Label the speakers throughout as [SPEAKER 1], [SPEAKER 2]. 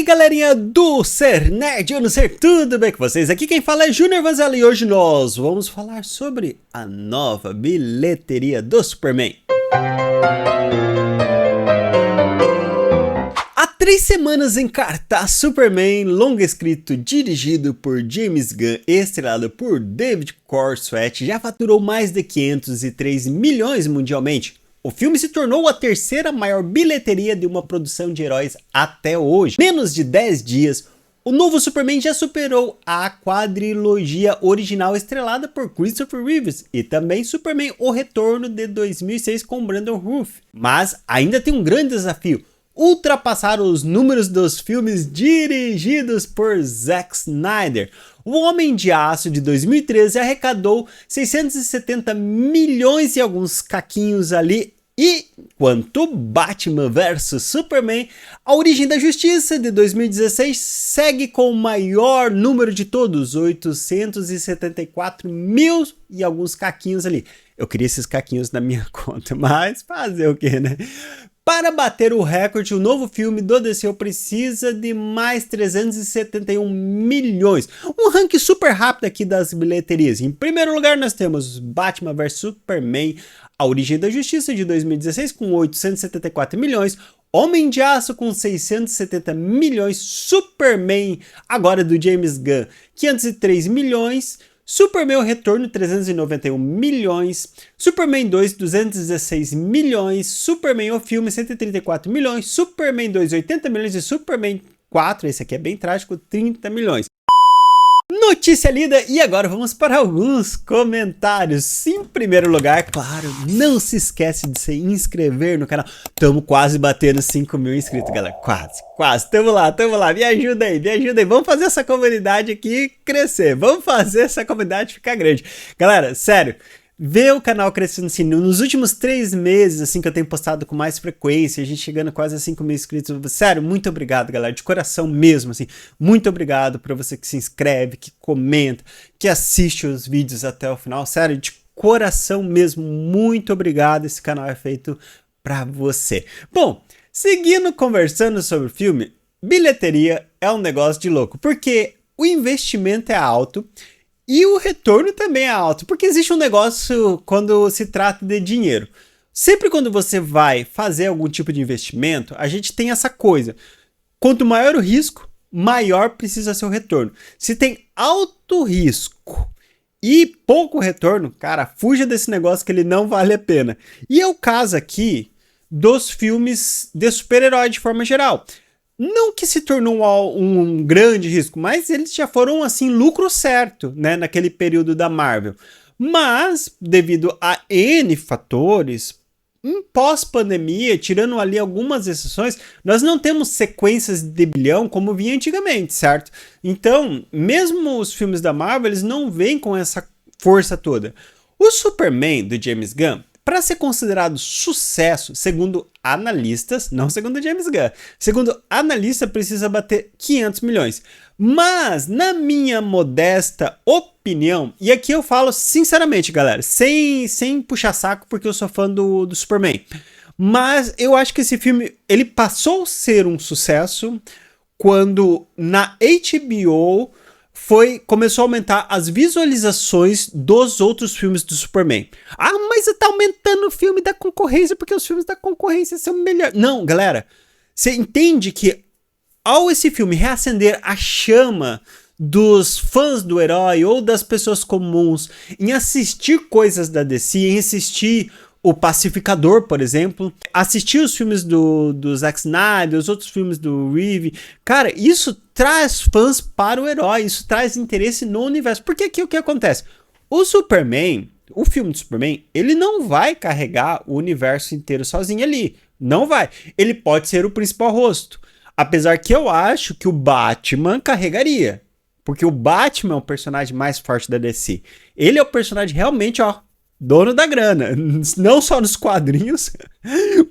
[SPEAKER 1] galerinha do Ser Nerd, eu não sei, tudo bem com vocês? Aqui quem fala é Júnior Vanzella e hoje nós vamos falar sobre a nova bilheteria do Superman. Há 3 semanas em cartaz, Superman, longa escrito, dirigido por James Gunn e estrelado por David Corenswet, já faturou mais de 503 milhões mundialmente. O filme se tornou a terceira maior bilheteria de uma produção de heróis até hoje. Menos de 10 dias, o novo Superman já superou a quadrilogia original estrelada por Christopher Reeves e também Superman O Retorno de 2006 com Brandon Routh. Mas ainda tem um grande desafio: ultrapassar os números dos filmes dirigidos por Zack Snyder. O Homem de Aço de 2013 arrecadou 670 milhões e alguns caquinhos ali, enquanto Batman vs Superman, A Origem da Justiça de 2016 segue com o maior número de todos, 874 mil e alguns caquinhos ali. Eu queria esses caquinhos na minha conta, mas fazer o que, né? Para bater o recorde, o novo filme do DC precisa de mais 371 milhões. Um ranking super rápido aqui das bilheterias. Em primeiro lugar, nós temos Batman vs Superman, A Origem da Justiça de 2016 com 874 milhões. Homem de Aço com 670 milhões. Superman, agora do James Gunn, 503 milhões. Superman O Retorno, 391 milhões, Superman 2, 216 milhões, Superman O Filme, 134 milhões, Superman 2, 80 milhões e Superman 4, esse aqui é bem trágico, 30 milhões. Notícia lida, e agora vamos para alguns comentários. Em primeiro lugar, claro, não se esquece de se inscrever no canal. Estamos quase batendo 5 mil inscritos, galera. Quase. Tamo lá. Me ajuda aí. Vamos fazer essa comunidade aqui crescer. Vamos fazer essa comunidade ficar grande. Galera, sério, ver o canal crescendo assim, nos últimos 3 meses, assim, que eu tenho postado com mais frequência, a gente chegando quase a 5 mil inscritos, sério, muito obrigado, galera, de coração mesmo, assim, muito obrigado pra você que se inscreve, que comenta, que assiste os vídeos até o final, sério, de coração mesmo, muito obrigado, esse canal é feito pra você. Bom, seguindo conversando sobre o filme, bilheteria é um negócio de louco, porque o investimento é alto, e o retorno também é alto, porque existe um negócio quando se trata de dinheiro. Sempre quando você vai fazer algum tipo de investimento, a gente tem essa coisa. Quanto maior o risco, maior precisa ser o retorno. Se tem alto risco e pouco retorno, cara, fuja desse negócio que ele não vale a pena. E é o caso aqui dos filmes de super-herói de forma geral. Não que se tornou um grande risco, mas eles já foram, assim, lucro certo, né, naquele período da Marvel. Mas, devido a N fatores, em pós-pandemia, tirando ali algumas exceções, nós não temos sequências de bilhão como vinha antigamente, certo? Então, mesmo os filmes da Marvel, eles não vêm com essa força toda. O Superman, do James Gunn, para ser considerado sucesso, segundo analistas, não segundo James Gunn, segundo analista precisa bater 500 milhões. Mas, na minha modesta opinião, e aqui eu falo sinceramente, galera, sem puxar saco, porque eu sou fã do Superman, mas eu acho que esse filme, ele passou a ser um sucesso quando na HBO começou a aumentar as visualizações dos outros filmes do Superman. Ah, mas tá aumentando o filme da concorrência porque os filmes da concorrência são melhores. Não, galera, você entende que ao esse filme reacender a chama dos fãs do herói ou das pessoas comuns em assistir coisas da DC, em assistir O Pacificador, por exemplo, assistir os filmes do Zack Snyder, os outros filmes do Reeve, cara, isso traz fãs para o herói, isso traz interesse no universo. Porque aqui o que acontece? O Superman, o filme do Superman, ele não vai carregar o universo inteiro sozinho ali, não vai. Ele pode ser o principal rosto, apesar que eu acho que o Batman carregaria, porque o Batman é o personagem mais forte da DC. Ele é o personagem realmente, ó, dono da grana, não só nos quadrinhos,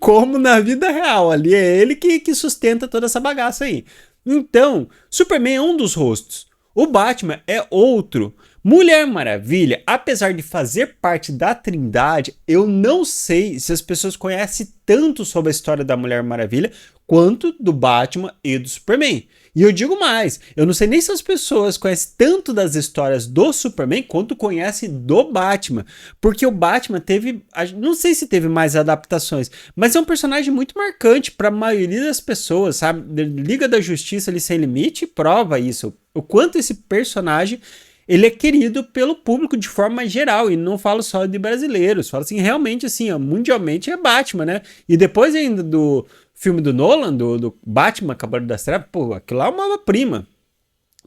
[SPEAKER 1] como na vida real. Ali é ele que sustenta toda essa bagaça aí. Então, Superman é um dos rostos. O Batman é outro. Mulher Maravilha, apesar de fazer parte da Trindade, eu não sei se as pessoas conhecem tanto sobre a história da Mulher Maravilha quanto do Batman e do Superman. E eu digo mais, eu não sei nem se as pessoas conhecem tanto das histórias do Superman quanto conhecem do Batman. Porque o Batman teve, não sei se teve mais adaptações, mas é um personagem muito marcante para a maioria das pessoas, sabe? Liga da Justiça ali Sem Limite prova isso. O quanto esse personagem ele é querido pelo público de forma geral, e não falo só de brasileiros, falo assim, realmente assim, ó, mundialmente é Batman, né? E depois ainda do filme do Nolan, do Batman Cavaleiro das Trevas, pô, aquilo lá é uma obra-prima.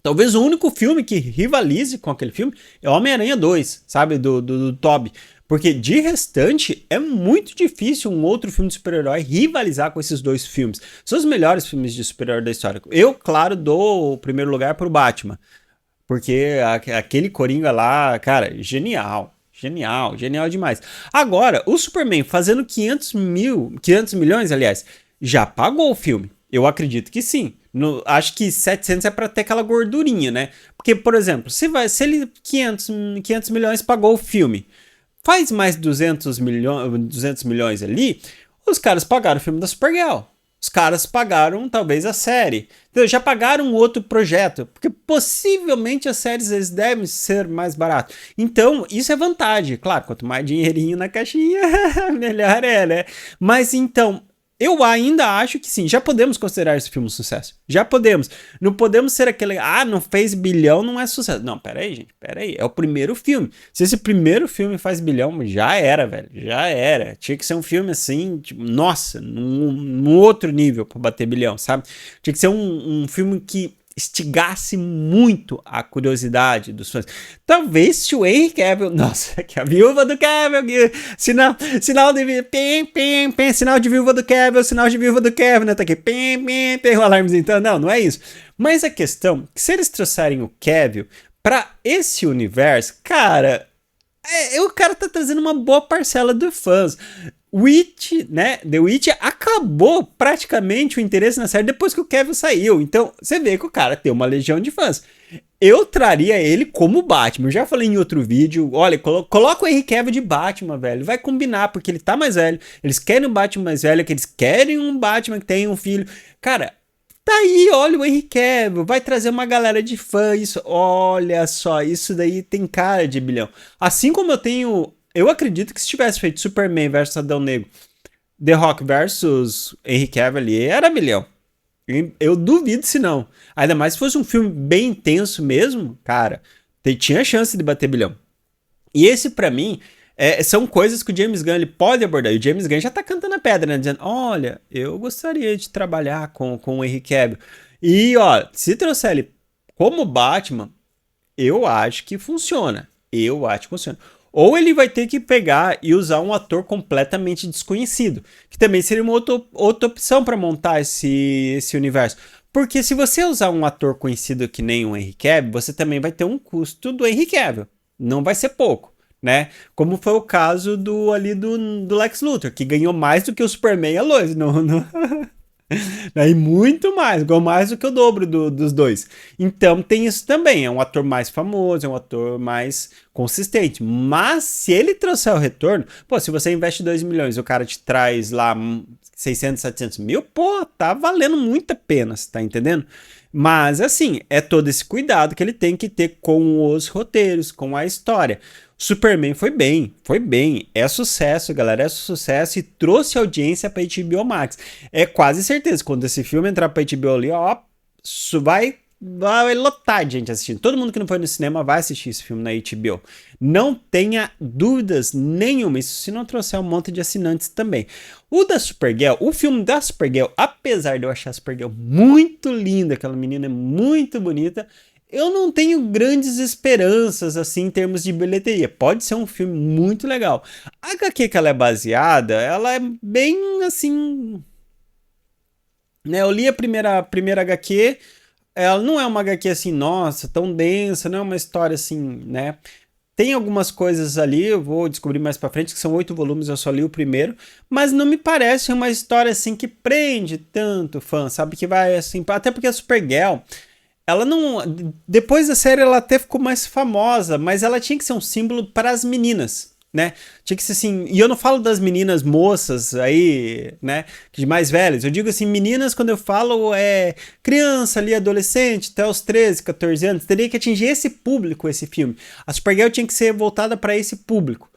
[SPEAKER 1] Talvez o único filme que rivalize com aquele filme é Homem-Aranha 2, sabe, do Tobey. Porque de restante, é muito difícil um outro filme de super-herói rivalizar com esses dois filmes. São os melhores filmes de super-herói da história. Eu, claro, dou o primeiro lugar pro Batman. Porque aquele Coringa lá, cara, genial. Genial, genial demais. Agora, o Superman fazendo 500 milhões, aliás, já pagou o filme. Eu acredito que sim. Acho que 700 é pra ter aquela gordurinha, né? Porque, por exemplo, se ele 500 milhões pagou o filme, faz mais 200 milhões ali, os caras pagaram o filme da Supergirl. Os caras pagaram, talvez, a série. Então, já pagaram outro projeto. Porque possivelmente as séries eles devem ser mais baratas. Então, isso é vantagem. Claro, quanto mais dinheirinho na caixinha, melhor é, né? Mas, então, eu ainda acho que sim, já podemos considerar esse filme um sucesso. Já podemos. Não podemos ser aquele, não fez bilhão, não é sucesso. Não, peraí, gente, peraí. É o primeiro filme. Se esse primeiro filme faz bilhão, já era, velho. Já era. Tinha que ser um filme assim, tipo, nossa, num outro nível pra bater bilhão, sabe? Tinha que ser um filme que instigasse muito a curiosidade dos fãs. Talvez se o Henry Cavill, nossa, que a viúva do Cavill, sinal de sinal de viúva do Cavill, né? Tá aqui, tem o alarme, então, não é isso. Mas a questão, que se eles trouxerem o Cavill pra esse universo, cara, o cara tá trazendo uma boa parcela dos fãs. The Witch acabou praticamente o interesse na série depois que o Kevin saiu. Então, você vê que o cara tem uma legião de fãs. Eu traria ele como Batman. Eu já falei em outro vídeo. Olha, coloca o Henry Cavill de Batman, velho. Vai combinar, porque ele tá mais velho. Eles querem um Batman mais velho, que eles querem um Batman que tem um filho. Cara, tá aí, olha o Henry Cavill. Vai trazer uma galera de fã. Isso, olha só, isso daí tem cara de bilhão. Assim como eu acredito que se tivesse feito Superman versus Adão Negro, The Rock versus Henry Cavill ali, era bilhão. Eu duvido se não. Ainda mais se fosse um filme bem intenso mesmo, cara, tinha chance de bater bilhão. E esse, pra mim, são coisas que o James Gunn ele pode abordar. E o James Gunn já tá cantando a pedra, né? Dizendo, olha, eu gostaria de trabalhar com o Henry Cavill. E, ó, se trouxer ele como Batman, eu acho que funciona. Ou ele vai ter que pegar e usar um ator completamente desconhecido, que também seria uma outra opção para montar esse universo. Porque se você usar um ator conhecido que nem o Henry Cavill, você também vai ter um custo do Henry Cavill. Não vai ser pouco, né? Como foi o caso do Lex Luthor, que ganhou mais do que o Superman e a Lois. E muito mais, igual mais do que o dobro dos dois. Então tem isso também, é um ator mais famoso, é um ator mais consistente. Mas se ele trouxer o retorno, pô, se você investe 2 milhões e o cara te traz lá 600, 700 mil, pô, tá valendo muito a pena, você tá entendendo? Mas assim, é todo esse cuidado que ele tem que ter com os roteiros, com a história. Superman foi bem, é sucesso, galera, é sucesso e trouxe audiência pra HBO Max. É quase certeza, quando esse filme entrar pra HBO ali, ó, vai lotar de gente assistindo. Todo mundo que não foi no cinema vai assistir esse filme na HBO. Não tenha dúvidas nenhuma, isso se não trouxer um monte de assinantes também. O filme da Supergirl, apesar de eu achar a Supergirl muito linda, aquela menina é muito bonita, eu não tenho grandes esperanças, assim, em termos de bilheteria. Pode ser um filme muito legal. A HQ que ela é baseada, ela é bem, assim... né? Eu li a primeira HQ, ela não é uma HQ, assim, nossa, tão densa, não é uma história, assim, né? Tem algumas coisas ali, eu vou descobrir mais pra frente, que são 8 volumes, eu só li o primeiro, mas não me parece uma história, assim, que prende tanto fã, sabe? Que vai, assim... Até porque a Supergirl... ela não... Depois da série ela até ficou mais famosa, mas ela tinha que ser um símbolo para as meninas, né? Tinha que ser assim... E eu não falo das meninas moças aí, né? De mais velhas. Eu digo assim, meninas, quando eu falo, é criança ali, adolescente, até os 13, 14 anos. Teria que atingir esse público, esse filme. A Supergirl tinha que ser voltada para esse público.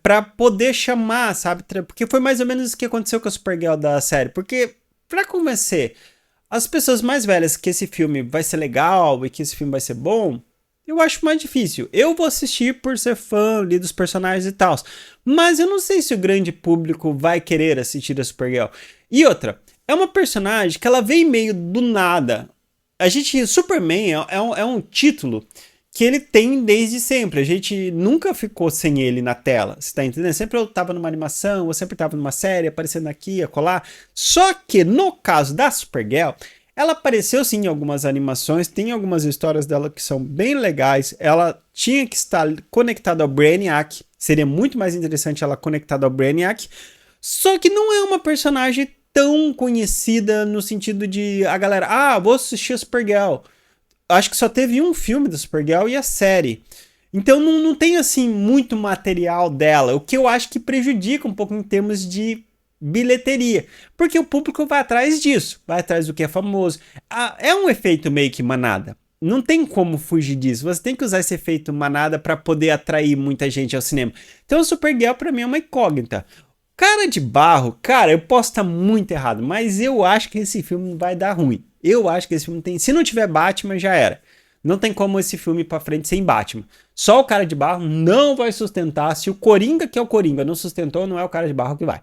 [SPEAKER 1] Pra poder chamar, sabe? Porque foi mais ou menos isso que aconteceu com a Supergirl da série. Porque, pra convencer as pessoas mais velhas que esse filme vai ser legal e que esse filme vai ser bom, eu acho mais difícil. Eu vou assistir por ser fã ali dos personagens e tal. Mas eu não sei se o grande público vai querer assistir a Supergirl. E outra, é uma personagem que ela veio meio do nada. Superman é um título que ele tem desde sempre. A gente nunca ficou sem ele na tela, você tá entendendo? Sempre eu tava numa animação, ou sempre tava numa série, aparecendo aqui, acolá. Só que no caso da Supergirl, ela apareceu sim em algumas animações, tem algumas histórias dela que são bem legais. Ela tinha que estar conectada ao Brainiac, seria muito mais interessante ela conectada ao Brainiac. Só que não é uma personagem tão conhecida no sentido de a galera, vou assistir a Supergirl. Acho que só teve um filme da Supergirl e a série. Então não tem assim muito material dela, o que eu acho que prejudica um pouco em termos de bilheteria. Porque o público vai atrás disso, vai atrás do que é famoso. É um efeito meio que manada. Não tem como fugir disso. Você tem que usar esse efeito manada para poder atrair muita gente ao cinema. Então a Supergirl para mim é uma incógnita. Cara de Barro, cara, eu posso estar muito errado, mas eu acho que esse filme vai dar ruim. Eu acho que esse filme tem... Se não tiver Batman, já era. Não tem como esse filme ir pra frente sem Batman. Só o Cara de Barro não vai sustentar. Se o Coringa, que é o Coringa, não sustentou, não é o Cara de Barro que vai.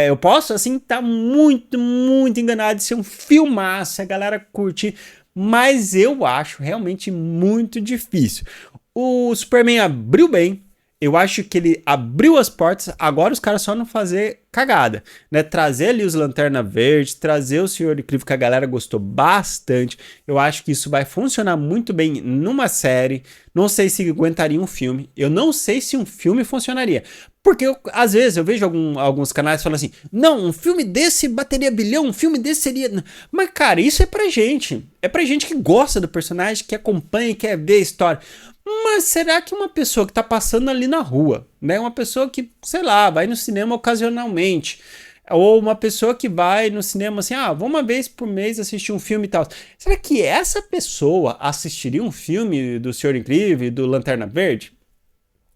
[SPEAKER 1] Eu posso, assim, estar muito, muito enganado de ser um filmaço, a galera curtir, mas eu acho realmente muito difícil. O Superman abriu bem. Eu acho que ele abriu as portas, agora os caras só não fazer cagada, né? Trazer ali os Lanterna Verde, trazer o Senhor Incrível, que a galera gostou bastante. Eu acho que isso vai funcionar muito bem numa série. Não sei se aguentaria um filme. Eu não sei se um filme funcionaria. Porque às vezes eu vejo alguns canais falando assim, não, um filme desse bateria bilhão, um filme desse seria... Mas cara, isso é pra gente. É pra gente que gosta do personagem, que acompanha e quer ver a história. Mas será que uma pessoa que tá passando ali na rua, né? Uma pessoa que, sei lá, vai no cinema ocasionalmente, ou uma pessoa que vai no cinema assim, vou uma vez por mês assistir um filme e tal. Será que essa pessoa assistiria um filme do Senhor Incrível, do Lanterna Verde?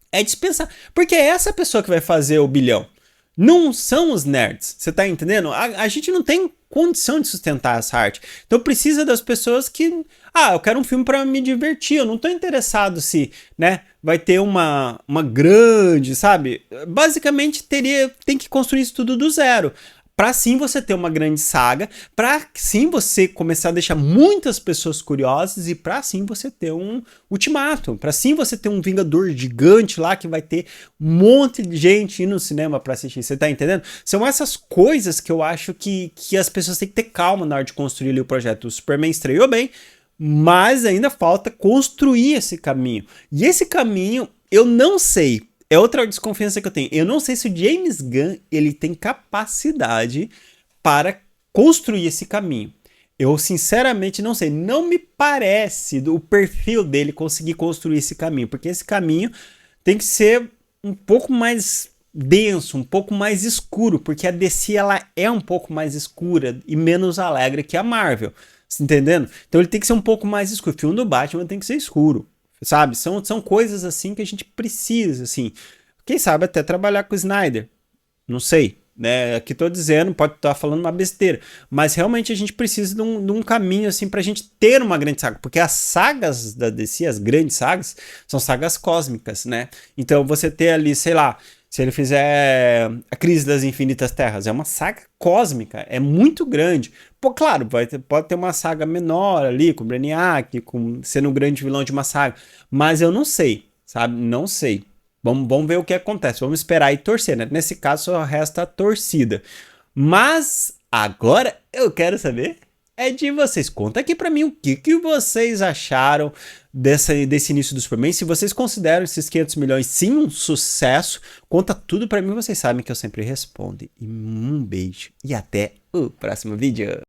[SPEAKER 1] É dispensar, porque é essa pessoa que vai fazer o bilhão. Não são os nerds, você tá entendendo? A gente não tem condição de sustentar essa arte. Então precisa das pessoas que... eu quero um filme para me divertir, eu não tô interessado se, né, vai ter uma grande, sabe? Basicamente tem que construir isso tudo do zero. Pra sim você ter uma grande saga, pra sim você começar a deixar muitas pessoas curiosas e pra sim você ter um ultimato, pra sim você ter um Vingador gigante lá que vai ter um monte de gente indo no cinema pra assistir, você tá entendendo? São essas coisas que eu acho que as pessoas têm que ter calma na hora de construir ali o projeto. O Superman estreou bem, mas ainda falta construir esse caminho. E esse caminho, eu não sei... É outra desconfiança que eu tenho. Eu não sei se o James Gunn ele tem capacidade para construir esse caminho. Eu sinceramente não sei. Não me parece do perfil dele conseguir construir esse caminho. Porque esse caminho tem que ser um pouco mais denso, um pouco mais escuro. Porque a DC ela é um pouco mais escura e menos alegre que a Marvel. Você entendendo? Então ele tem que ser um pouco mais escuro. O filme do Batman tem que ser escuro. Sabe? São coisas assim que a gente precisa, assim. Quem sabe até trabalhar com o Snyder. Não sei, né? Aqui tô dizendo, pode estar falando uma besteira. Mas realmente a gente precisa de um caminho, assim, pra gente ter uma grande saga. Porque as sagas da DC, as grandes sagas, são sagas cósmicas, né? Então você ter ali, sei lá, se ele fizer a Crise das Infinitas Terras, é uma saga cósmica, é muito grande. Pô, claro, pode ter uma saga menor ali, com o Brainiac, sendo um grande vilão de uma saga, mas eu não sei, sabe? Não sei. Vamos ver o que acontece, vamos esperar e torcer, né? Nesse caso só resta a torcida. Mas agora eu quero saber de vocês. Conta aqui pra mim o que vocês acharam desse início do Superman. Se vocês consideram esses 500 milhões sim um sucesso, conta tudo pra mim, vocês sabem que eu sempre respondo. E um beijo e até o próximo vídeo.